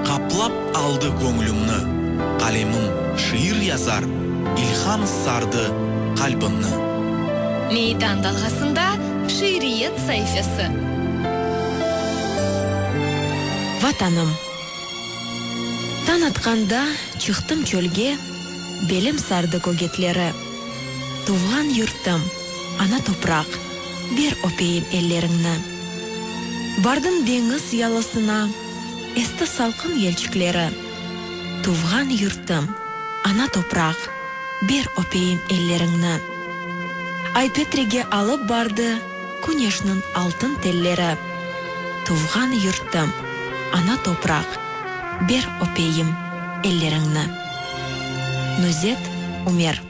Каплап алды көңілімні, қалемім шиыр язар, илхам сарды қалбымны. Мейдан далғасында шириет сайфасы. Ватаным. Таң атқанда чықтым чөлге, белім сарды көгетлері. Туған юртым, ана топрақ, бер опейім еллеріңні. Бардым деңіз ялысына, есті салқын елчіклері. Туған юртым, ана топрақ, бер опейім еллеріңні. Ай Петреге алып барды, күнешнің алтын теллері. Туған юртым, ана топрақ, бер опейім еллеріңні. Нузет Умер.